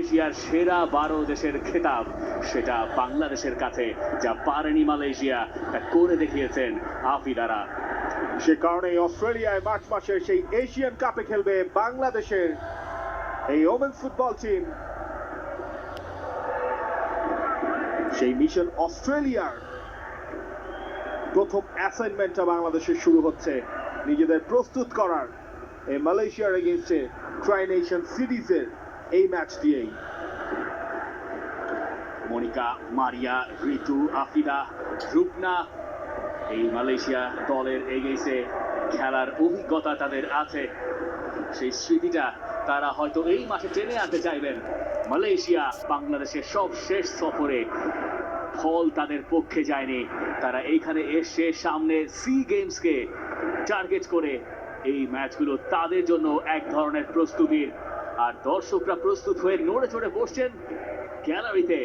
এশিয়ার সেরা 12 দেশের খেতাব সেটা বাংলাদেশের কাছে, যা পারেনি মালয়েশিয়া তা করে দেখিয়েছেন আফিদারা। সে কারণে অস্ট্রেলিয়ায় মার্চ মাসের সেই এশিয়ান কাপে খেলবে বাংলাদেশের এই ওমেন্স ফুটবল টিম। সেই মিশন অস্ট্রেলিয়ার প্রথম অ্যাসাইনমেন্টটা বাংলাদেশের শুরু হচ্ছে নিজেদের প্রস্তুত করার এই মালয়েশিয়ার এগেইনস্টে ট্রাই নেশন সিরিজের এই ম্যাচ দিয়েই। মনিকা, মারিয়া, ঋতু, আফিদা, রূপনা, এই মালয়েশিয়া দলের এগেইনস্টে খেলার অভিজ্ঞতা তাদের আছে। সেই স্মৃতিটা তারা হয়তো এই মাসে টেনে আনতে চাইবেন। মালয়েশিয়া বাংলাদেশের সব শেষ সফরে ফল তাদের পক্ষে যায়নি। তারা এইখানে এসে সামনে সি গেমসকে টার্গেট করে এই ম্যাচগুলো তাদের জন্য এক ধরনের প্রস্তুতির। আর দর্শকরা প্রস্তুত হয়ে নড়ে চড়ে বসছেন গ্যালারিতে।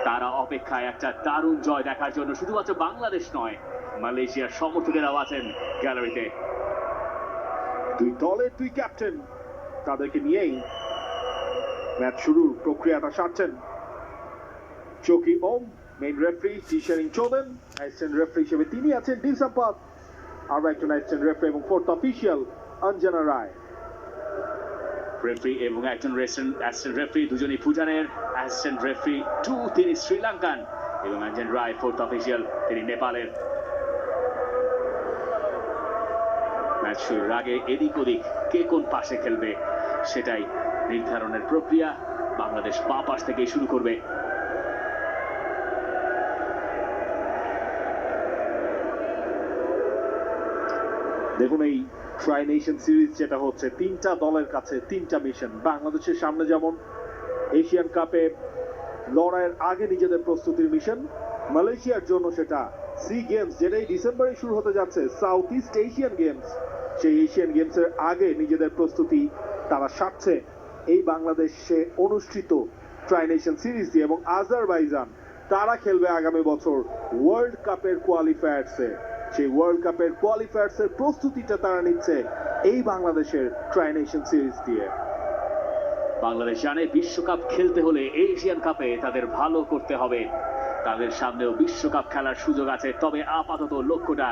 তারা অপেক্ষায় একটা দারুণ জয় দেখার জন্য। শুধুমাত্র বাংলাদেশ নয়, মালয়েশিয়ার সমর্থকেরাও আছেন গ্যালারিতে। দুই দলের দুই ক্যাপ্টেন, তাদেরকে নিয়েই ম্যাচ শুরুর প্রক্রিয়াটা সারছেন চকি ওম, মেইন রেফারি টিশারিং চোদেন, অ্যাসিস্ট্যান্ট রেফারি হিসেবে তিনি আছেন ডি সম্পদ, আর একজন অ্যাসিস্ট্যান্ট রেফারি এবং ফোর্থ অফিসিয়াল অঞ্জনা রায়। রেফারি এবং একজন অ্যাসিস্ট্যান্ট রেফারি দুজনই ভুটানের, অ্যাসিস্ট্যান্ট রেফারি 2 তিনি শ্রীলঙ্কান, এবং অঞ্জন রায় ফোর্থ অফিসিয়াল, তিনি নেপালের। ম্যাচ শুরুর আগে এদিক ওদিক কে কোন পাশে খেলবে সেটাই নির্ধারণের প্রক্রিয়া। বাংলাদেশ বাঁ পাশ থেকেই শুরু করবে। দেখুন, এই ট্রাই নেশন সিরিজ যেটা হচ্ছে, তিনটা দলের কাছে তিনটা মিশন। বাংলাদেশের সামনে যেমন এশিয়ান কাপে লড়াইয়ের আগে নিজেদের প্রস্তুতির মিশন, মালয়েশিয়ার জন্য সেটা সি গেমস, যেটাই ডিসেম্বরে শুরু হতে যাচ্ছে, সাউথ ইস্ট এশিয়ান গেমস। সেই এশিয়ান গেমসের আগে নিজেদের প্রস্তুতি তারা সারছে এই বাংলাদেশে অনুষ্ঠিত ট্রাই নেশন সিরিজ দিয়ে। এবং আজারবাইজান তারা খেলবে আগামী বছর ওয়ার্ল্ড কাপের কোয়ালিফায়ার্সে। সেই ওয়ার্ল্ড কাপের কোয়ালিফায়ার্সের প্রস্তুতিটা তারা নিচ্ছে এই বাংলাদেশের ট্রাই নেশন সিরিজ দিয়ে। বাংলাদেশ জানে বিশ্বকাপ খেলতে হলে এশিয়ান কাপে তাদের ভালো করতে হবে। তাদের সামনেও বিশ্বকাপ খেলার সুযোগ আছে, তবে আপাতত লক্ষ্যটা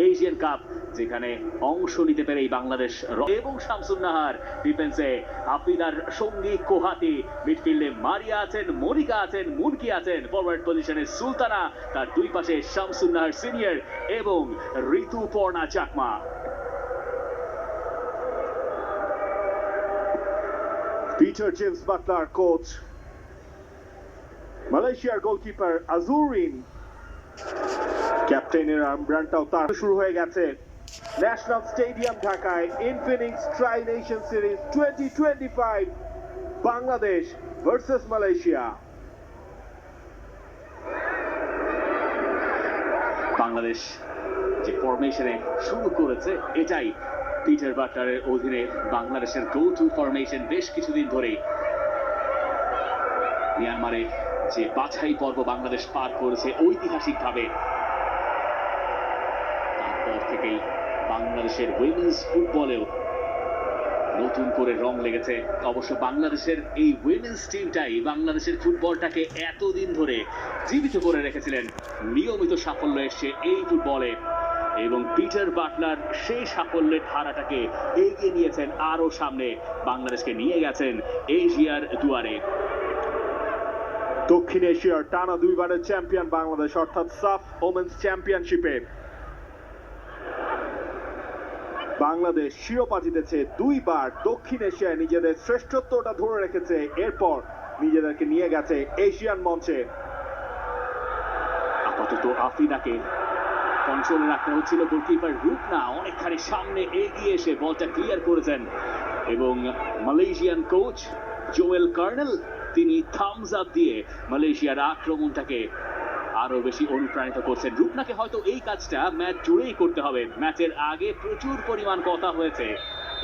এশিয়ান কাপ, যেখানে অংশ নিতে পেরেই বাংলাদেশ। এবং শামসুন নাহার ডিফেন্সে, আফিদার সঙ্গী কোহাতি, মিডফিল্ডে মারিয়া আছেন, মনিকা আছেন, মুনকি আছেন, ফরওয়ার্ড পজিশনে সুলতানা, তার দুই পাশে শামসুন নাহার সিনিয়র এবং Rituparna Chakma. Peter James Butler coach, মালয়েশিয়ার গোলকিপার আজুরিন, ক্যাপ্টেনের আর্মব্যান্ডটাও তার। শুরু হয়ে গেছে ন্যাশনাল স্টেডিয়াম ঢাকায় Infinix tri nation series 2025, Bangladesh versus Malaysia. Bangladesh যে ফরমেশনে শুরু করেছে, এটাই পিটার বাটলারের অধীনে বাংলাদেশের গো টু ফরমেশন বেশ কিছুদিন ধরেই। মিয়ানমারে যে বাছাই পর্ব বাংলাদেশ পার করেছে ঐতিহাসিকভাবে, তারপর থেকেই বাংলাদেশের উইমেন্স ফুটবলেও নতুন করে রং লেগেছে। অবশ্য বাংলাদেশের এই উইমেন্স টিমটাই বাংলাদেশের ফুটবলটাকে এতদিন ধরে জীবিত করে রেখেছিলেন। নিয়মিত সাফল্য এসছে এই ফুটবলে, এবং পিটার বাটলার সেই সাফল্যের ধারাটাকে এগিয়ে নিয়েছেন আরো সামনে, বাংলাদেশকে নিয়ে গেছেন এশিয়ার দুয়ারে। দক্ষিণ এশিয়ার টানা দুইবারের চ্যাম্পিয়ন বাংলাদেশ, অর্থাৎ সাফ ওমেন্স চ্যাম্পিয়নশিপে বাংলাদেশ শিরোপা জিতেছে দুইবার। দক্ষিণ এশিয়ায় নিজেদের শ্রেষ্ঠত্বটা ধরে রেখেছে, এরপর নিজেদেরকে নিয়ে গেছে এশিয়ান মঞ্চে। আপাতত আফিদাকে কন্ট্রোলে রাখতে হচ্ছিল। গোলকিপার রূপনা অনেকখানি সামনে এগিয়ে এসে বলটা ক্লিয়ার করেছেন, এবং মালয়েশিয়ান কোচ জোয়েল কার্নেল তিনি থামস আপ দিয়ে মালয়েশিয়ার আক্রমণটাকে আরো বেশি অনুপ্রাণিত করছেন। রূপনাকে হয়তো এই কাজটা ম্যাচ জুড়েই করতে হবে। ম্যাচের আগে প্রচুর পরিমাণ কথা হয়েছে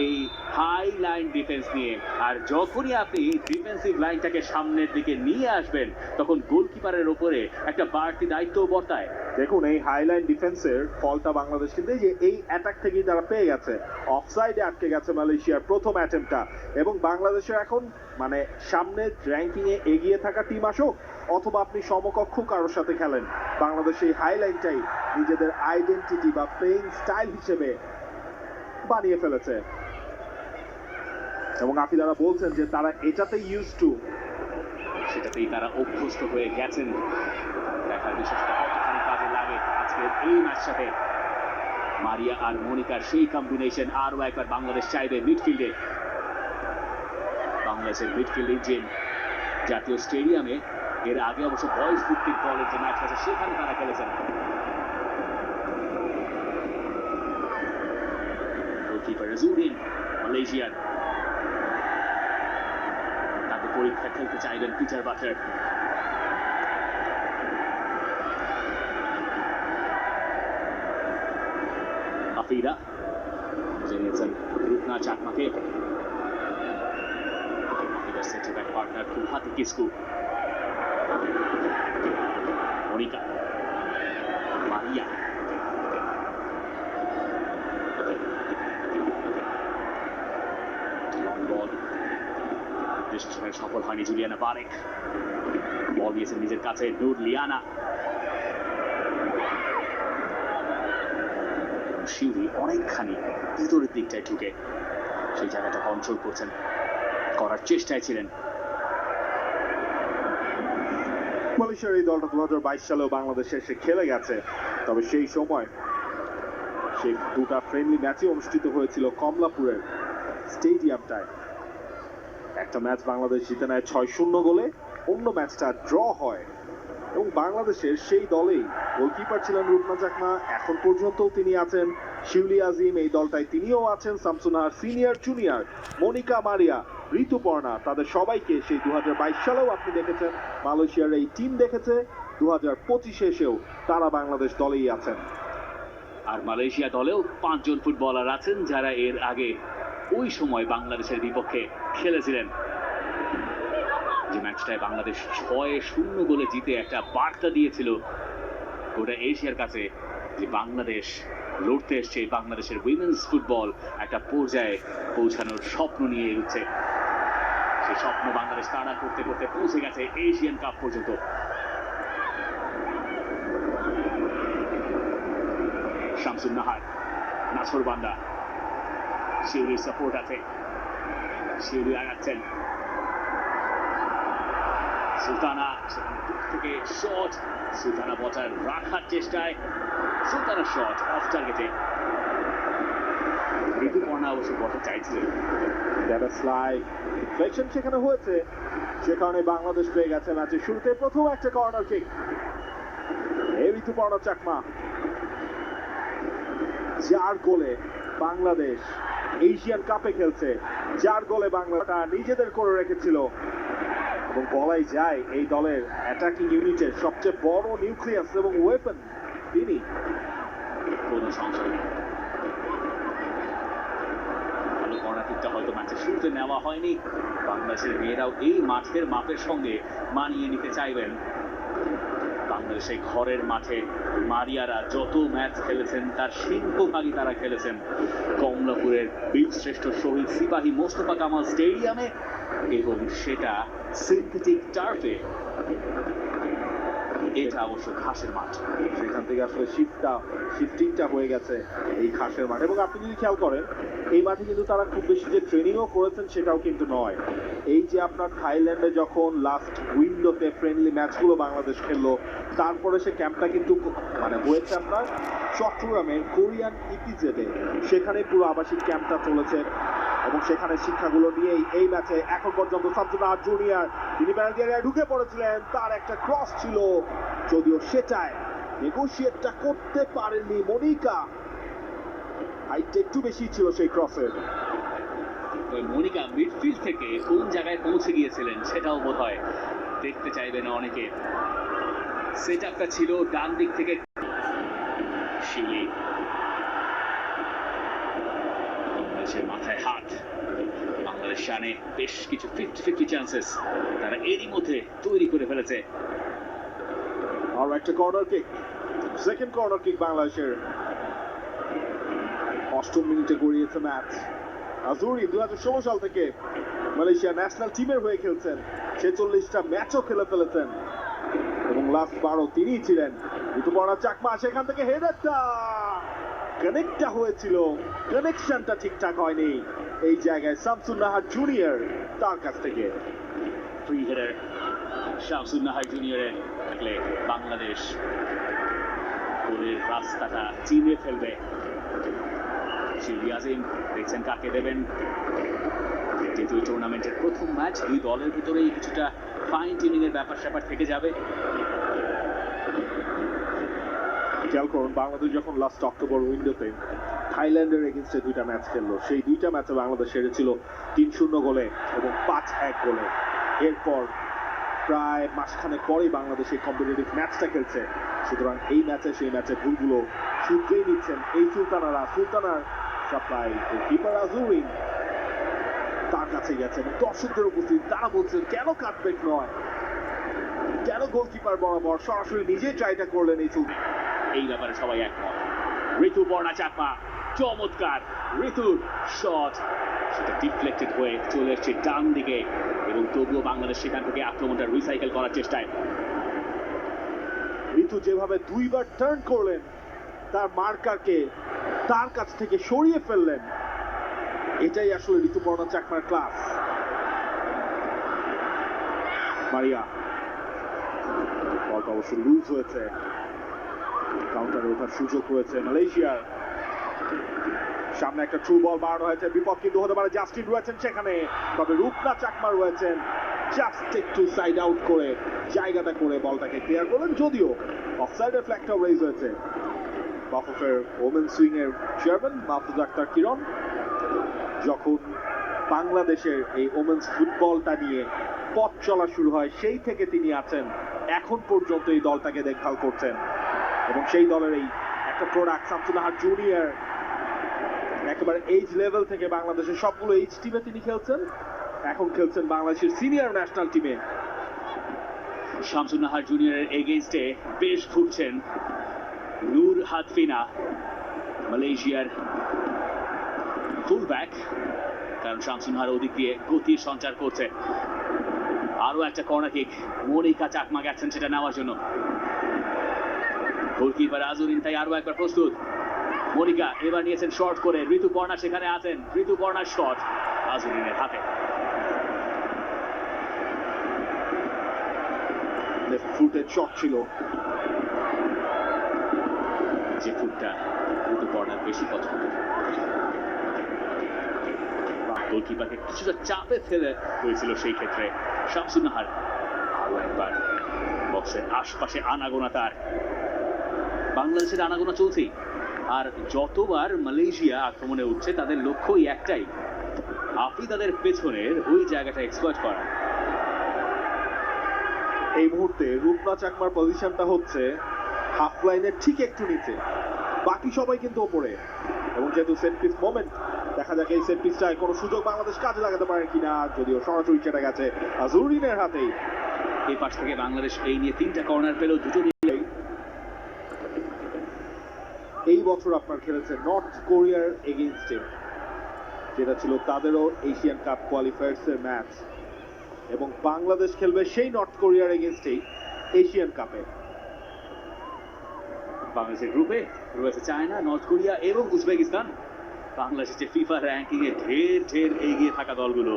এই হাই লাইন ডিফেন্স নিয়ে। আর যখনই আপনি ডিফেন্সিভ লাইনটাকে সামনের দিকে নিয়ে আসবেন তখন গোলকিপারের উপরে একটা বাড়তি দায়িত্ব বর্তায়। দেখুন এই হাইলাইন ডিফেন্সের ফলটা বাংলাদেশ কিন্তু এই যে এই অ্যাটাক থেকেই তারা পেয়ে গেছে। অফসাইডে আটকে গেছে মালয়েশিয়ার প্রথম অ্যাটেম্পটা, এবং বাংলাদেশের এখন মানে সামনে র্যাঙ্কিং এ এগিয়ে থাকা টিম আসুক অথবা আপনি সমকক্ষ কারোর সাথে খেলেন, বাংলাদেশ এই হাইলাইনটাই নিজেদের আইডেন্টিটি বা প্লেইং স্টাইল হিসেবে বানিয়ে ফেলেছে। এবং আফিদারা বলছেন যে তারা এটাতে ইউজ টু, সেটাতেই তারা অভ্যস্ত হয়ে গেছেন। দেখার বিষয়টা কতখানি কাজে লাগে আজকের এই ম্যাচটাতে। মারিয়া আর মনিকার সেই কম্বিনেশন আরও একবার বাংলাদেশ চাইবে মিডফিল্ডে। বাংলাদেশের মিডফিল্ড ইঞ্জিন জাতীয় স্টেডিয়ামে এর আগে অবশ্য বয়স ভিত্তিক দলের যে ম্যাচ আছে সেখানে তারা খেলেছেন। গোলকিপার আজউদ্দিন মালয়েশিয়ার, তাদের পরীক্ষা খেলতে চাইবেন পিটার বাটলার। আফিদা জেনেছেন রূপনা চাকমাকে, আফিদার centre back partner Fulhati Kisku. Monika, Maria, long ball ডিস্ট্রিবিউশনে সফল হয়নি জুলিয়ানা বারেক। বল দিয়েছেন নিজের কাছে নূর লিয়ানা। শিউরি অনেকখানি ভিতরের দিকটায় ঢুকে সেই জায়গাটা কন্ট্রোল করছেন, করার চেষ্টায় ছিলেন। মালয়েশিয়ার এই দলটা 2022 সালেও বাংলাদেশে এসে খেলে গেছে, তবে সেই সময় সেই দুটা ফ্রেন্ডলি ম্যাচই অনুষ্ঠিত হয়েছিল কমলাপুরের স্টেডিয়ামটায়। একটা ম্যাচ বাংলাদেশ জিতে নেয় 6-0 গোলে, অন্য ম্যাচটা ড্র হয়। এবং বাংলাদেশের সেই দলেই গোলকিপার ছিলেন রূপনা চাকমা, এখন পর্যন্ত তিনি আছেন। শিউলি আজিম এই দলটায় তিনিও আছেন। শামসুন্নাহার সিনিয়র জুনিয়র, মনিকা, মারিয়া, ঋতুপর্ণা, তাদের সবাইকে সেই 2022 সালেও আপনি দেখেছেন মালয়েশিয়ার এই টিম দেখেছে। 2025 এসেও তারা বাংলাদেশ দলেই আছেন। আর মালয়েশিয়া দলেও 5 জন ফুটবলার আছেন যারা এর আগে ওই সময় বাংলাদেশের বিপক্ষে খেলেছিলেন। যে ম্যাচটায় বাংলাদেশ 6-0 গোলে জিতে একটা বার্তা দিয়েছিল গোটা এশিয়ার কাছে যে বাংলাদেশ লড়তে এসছে, বাংলাদেশের উইমেন্স ফুটবল একটা পর্যায়ে পৌঁছানোর স্বপ্ন নিয়ে এগোচ্ছে। সেই স্বপ্ন বাংলাদেশ তাড়া করতে করতে পৌঁছে গেছে এশিয়ান কাপ পর্যন্ত। শামসুন্নাহার, নাছর বান্দা, শিউরির সাপোর্ট আছে, শিউরি আগাচ্ছেন। সুলতানা থেকে শট, সুলতানা বচার রাখার চেষ্টায়, সুলতানার শট অফ টার্গেটে। ঋতুপর্ণা অবশ্য বলতে চাইছিলেন, ডিফ্লেকশন সেখানে হয়েছে, সে কারণে বাংলাদেশ পেয়ে গেছে ম্যাচের শুরুতে প্রথম একটা কর্নার কিক। এই ঋতুপর্ণা চাকমা, যার গোলে বাংলাদেশ এশিয়ান কাপে খেলছে, যার গোলে বাংলাটা নিজেদের করে রেখেছিল। এবং বলাই যায় এই দলের অ্যাটাকিং ইউনিটের সবচেয়ে বড় নিউক্লিয়াস এবং ওয়েপন তিনি। কোনো সংশয় নেই, ভালো কর্নার কিকটা হয়তো ম্যাচের শুরুতে নেওয়া হয়নি। বাংলাদেশের মেয়েরাও এই মাঠের মাপের সঙ্গে মানিয়ে নিতে চাইবেন। বাংলাদেশের ঘরের মাঠে মারিয়ারা যত ম্যাচ খেলেছেন তার সিংহভাগই তারা খেলেছেন কমলাপুরের বীরশ্রেষ্ঠ শহীদ সিপাহী মোস্তফা কামাল স্টেডিয়ামে, এবং সেটা সিনথেটিক টার্ফে। এটা অবশ্য ঘাসের মাঠ, সেখান থেকে আসলে শিফটিংটা হয়ে গেছে এই ঘাসের মাঠ। এবং আপনি যদি খেয়াল করেন এই মাঠে কিন্তু তারা খুব বেশি যে ট্রেনিংও করেছেন সেটাও কিন্তু নয়। এই যে আপনার থাইল্যান্ডে যখন লাস্ট উইন্ডোতে ফ্রেন্ডলি ম্যাচগুলো বাংলাদেশ খেললো, তারপরে সে ক্যাম্পটা কিন্তু মানে হয়েছে আপনার চট্টগ্রামের কোরিয়ান ইপিজেডে, সেখানে পুরো আবাসিক ক্যাম্পটা চলেছে। এবং সেখানে শিক্ষাগুলো নিয়েই এই ম্যাচে এখন পর্যন্ত শামসুন্নাহার জুনিয়র, তিনি পেনাল্টি এরিয়ায় ঢুকে পড়েছিলেন, তার একটা ক্রস ছিল, যদিও সেটায় নেগোশিয়েটটা করতে পারেননি মনিকা, হাইটটা একটু বেশি ছিল সেই ক্রসের। মনিকা মিডফিল্ড থেকে কোন জায়গায় পৌঁছে গিয়েছিলেন সেটাও বোধহয় দেখতে চাইবেন অনেকে। সেট আপটা ছিল ডান দিক থেকে। শিউলি মাথায় হাত শানে বেশ কিছু 50-50 চান্সেস তারা এরই মধ্যে তৈরি করে ফেলেছে। আর একটা corner kick, second corner kick বাংলাদেশের। 8 মিনিটে গড়িয়েছে ম্যাচ। আজুরি 2016 সাল থেকে মালয়েশিয়া ন্যাশনাল টিমের হয়ে খেলছেন, 46টা ম্যাচও খেলে ফেলেছেন এবং লাস্ট 12 তিনিই ছিলেন। ঋতুপর্ণা চাকমা সেখান থেকে হেডারটা কানেক্টটা হয়েছিল, কানেকশনটা ঠিকঠাক হয়নি। এই জায়গায় শামসুন নাহার জুনিয়র তার কাছ থেকে ফ্রি হেডার শামসুন নাহার জুনিয়রের থাকলে বাংলাদেশ গোলের রাস্তাটা চিনে ফেলবে। শিল্পী আজিম দেখছেন কাকে দেবেন। যেহেতু এই টুর্নামেন্টের প্রথম ম্যাচ, দুই দলের ভিতরেই কিছুটা ফাইন টিউনিং এর ব্যাপার স্যাপার থেকে যাবে। খেয়াল করুন, বাংলাদেশ যখন লাস্ট অক্টোবর উইন্ডোতে থাইল্যান্ডের এগেনস্টে 2টা ম্যাচ খেললো, সেই 2টা ম্যাচে বাংলাদেশ হেরেছিল 3-0 গোলে এবং 5-1 গোলে। এরপর প্রায় মাসখানেক পরেই বাংলাদেশ এই কম্পিটিটিভ ম্যাচটা খেলছে। সুতরাং এই ম্যাচে সেই ম্যাচের ভুলগুলো শুধরেই নিচ্ছেন এই সুলতানার সাপ্লাই কিপার আজুরিন তার কাছে গেছেন। দর্শকদের উপস্থিতি, তারা বলছেন কেন কাটব্যাক নয়, কেন গোলকিপার বরাবর সরাসরি নিজেই ট্রাইটা করলেন এই সুলতান। এই ব্যাপারে সবাই একমত। ঋতুপর্ণা চাকমা চমৎকার, ঋতুর শট সেটা ডিফ্লেক্টেড হয়ে চলে এসছে ডান দিকে এবং তবুও বাংলাদেশ সেখান থেকে আক্রমণটা রিসাইকেল করার চেষ্টায়। ঋতু যেভাবে 2বার টার্ন করলেন, তার মার্কারকে তার কাছ থেকে সরিয়ে ফেললেন, এটাই আসলে ঋতুপর্ণা চাকমার ক্লাস। মারিয়া বলটা অবশ্য লুজ হয়েছে, কাউন্টারে ওঠার সুযোগ রয়েছে মালয়েশিয়ার। সামনে একটা ট্রু বল বাড়ানো হয়েছে, বিপদ কিন্তু হতে পারে। জাস্টিন রয়েছেন সেখানে, তবে রূপনা চাকমা রয়েছেন জাস্ট একটু সাইড আউট করে জায়গাটা করে বলটাকে ক্লিয়ার করলেন, যদিও অফসাইডের ফ্ল্যাগটা রেজ হয়েছে। বাফুফের ওমেন সুইং এর চেয়ারম্যান মাহফুজ আক্তার কিরণ যখন বাংলাদেশের এই ওমেন্স ফুটবলটা নিয়ে পথ চলা শুরু হয়, সেই থেকে তিনি আছেন, এখন পর্যন্ত এই দলটাকে দেখভাল করছেন এবং সেই দলের এই একটা প্রোডাক্ট শামসুন নাহার জুনিয়র একেবারে এইজ লেভেল থেকে বাংলাদেশের সবগুলো এইজ টিমে তিনি খেলছেন, এখন খেলছেন বাংলাদেশের সিনিয়র ন্যাশনাল টিমে। শামসুন নাহার জুনিয়রের এগেইনস্টে বেশ ঘুরছেন নূর হাতফিনা, মালয়েশিয়ার ফুলব্যাক, কারণ শামসুন নাহার ওদিক দিয়ে গতির সঞ্চার করছে। আরো একটা কর্নার কিক, মনিকা চাকমা গেছেন সেটা নেওয়ার জন্য। গোলকিপার আজুরিন তাই আরো একবার প্রস্তুত। মনিকা এবার নিয়েছেন শর্ট করে, ঋতুপর্ণা সেখানে আছেন, ঋতুপর্ণার শট আজুরিনের হাতে। লেফট ফুটের শট ছিল, যে ফুটটা ঋতুপর্ণার বেশি পছন্দ। গোলকিপারকে কিছুটা চাপে ফেলে হয়েছিল সেই ক্ষেত্রে শামসুন নাহার। আরো একবার বক্সের আশপাশে আনাগোনা, তার বাংলাদেশের আনাগোনা চলছে। আর যতবার মালয়েশিয়া আক্রমণে উঠছে তাদের লক্ষ্যই একটাই, আফ্রিদাদের পেছনের ওই জায়গাটা এক্সপ্লয়েট করা। এই মুহূর্তে রূপনা চাকমার পজিশনটা হচ্ছে হাফ লাইনের ঠিক একটু নিচে, বাকি সবাই কিন্তু ওপরে। এবং যেহেতু সেট পিস মোমেন্ট, দেখা যাক এই সেট পিসটায় কোনো সুযোগ বাংলাদেশ কাজে লাগাতে পারে কিনা, যদিও সরাসরি সেটা গেছে আজুরিনের হাতেই। এই পাশ থেকে বাংলাদেশ এই নিয়ে 3টা কর্নার পেল, দুটো নিয়ে। এই বছর আপনার খেলেছে নর্থ কোরিয়ার এগেইনস্টে, যেটা ছিল তাদেরও এশিয়ান কাপ কোয়ালিফায়ার্স এর ম্যাচ, এবং বাংলাদেশ খেলবে সেই নর্থ কোরিয়ার এগেইনস্টেই এশিয়ান কাপে। বাংলাদেশের গ্রুপে রয়েছে চায়না, নর্থ কোরিয়া এবং উজবেকিস্তান। বাংলাদেশের যে ফিফা র্যাঙ্কিং এ ঢের এগিয়ে থাকা দলগুলো,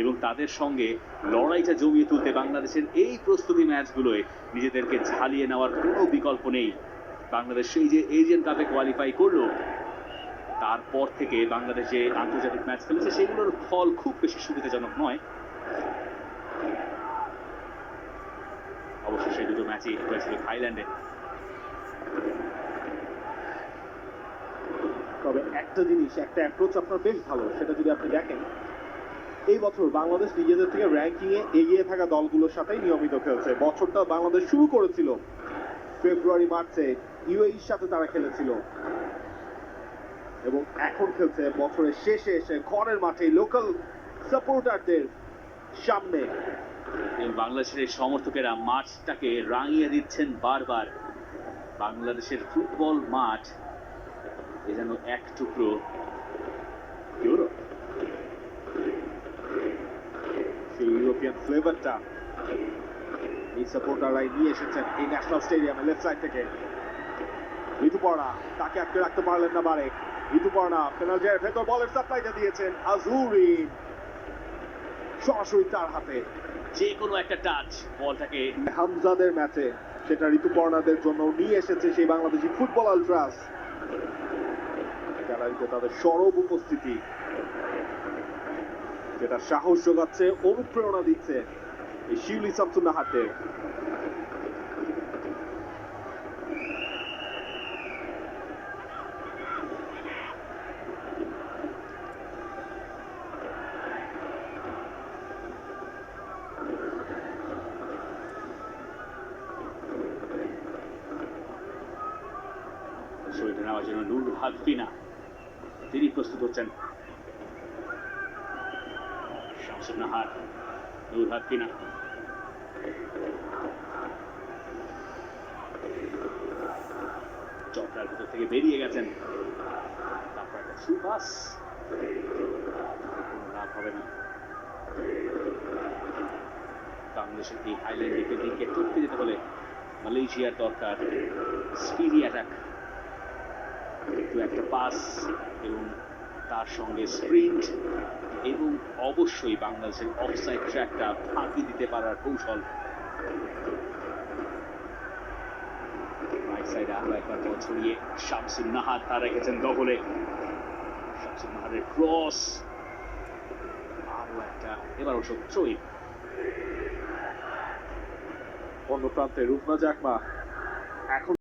এবং তাদের সঙ্গে লড়াইটা জমিয়ে তুলতে বাংলাদেশের এই প্রস্তুতি ম্যাচগুলোয় নিজেদেরকে ঝালিয়ে নেওয়ার কোনো বিকল্প নেই। বাংলাদেশ সেই যে এশিয়ান কাপে কোয়ালিফাই করলো, তারপর থেকে বাংলাদেশ যে আন্তর্জাতিক ম্যাচ খেলেছে সেগুলোর ফল খুব বেশি সুবিধাজনক নয়। অবশ্য সেই দুটো ম্যাচই হয়েছিল থাইল্যান্ডে। তবে একটা জিনিস, একটা অ্যাপ্রোচ আপনার বেশ ভালো, সেটা যদি আপনি দেখেন, এই বছর বাংলাদেশ নিজেদের থেকে র্যাঙ্কিং এ এগিয়ে থাকা দলগুলোর সাথেই নিয়মিত খেলছে। বছরটা বাংলাদেশ শুরু করেছিল ফেব্রুয়ারি মার্চে ইউএইর সাথে তারা খেলেছিল, এবং এখন খেলছে বছরের শেষে এসে ঘরের মাঠে লোকাল সাপোর্টারদের সামনে। এবং বাংলাদেশের এই সমর্থকেরা মাঠটাকে রাঙিয়ে দিচ্ছেন বারবার। বাংলাদেশের ফুটবল মাঠ এ যেন এক টুকরো ইউরোপ। সেই ইউরোপিয়ান ফ্লেভারটা এই সাপোর্টাররাই নিয়ে এসেছেন এই ন্যাশনাল স্টেডিয়ামে। লেফট সাইড থেকে ঋতুপর্ণা, তাকে আটকে রাখতে পারলেন না বারেক। ঋতুপর্ণা পেনাল্টির ভেতর বলের সাপ্লাইটা দিয়েছেন আজুরিন, সরাসরি তার হাতে। যে কোনো একটা টাচ বলটাকে হামজাদের ম্যাচে সেটা ঋতুপর্ণাদের জন্য নিয়ে এসেছে সেই বাংলাদেশি ফুটবল আলট্রাস। গ্যালারিতে তাদের সরব উপস্থিতি যেটা সাহস যোগাচ্ছে, অনুপ্রেরণা দিচ্ছে এই শিউলি শামসুন্নাহারকে। শরীরে নেওয়ার জন্য নূর হাফিনা তিনি প্রস্তুত হচ্ছেন। শামসুন্নাহার, নূর হাফিনা, চক্রার ভিতর থেকে বেরিয়ে গেছেন। তারপর একটা সুপাস, কোনো লাভ হবে না। বাংলাদেশের এই হাইল্যান্ড ডিফেন্ডিংকে টপকে যেতে হলে মালয়েশিয়ার দরকার স্পিডি অ্যাটাক। একটা পাস এবং তার সঙ্গে স্প্রিন্ট এবং অবশ্যই বাংলাদেশের অফসাইড ট্র্যাকটা ফাঁকি দিতে পারার কৌশল। রাইট সাইডে আরো একবার বল ছড়িয়ে শামসুন্নাহার তার রেখেছেন দখলে। শামসুন্নাহারের ক্রস, আরো একটা, এবার অবশ্য থ্রোইন। অন্য প্রান্তে রূপনা জাকমা এখন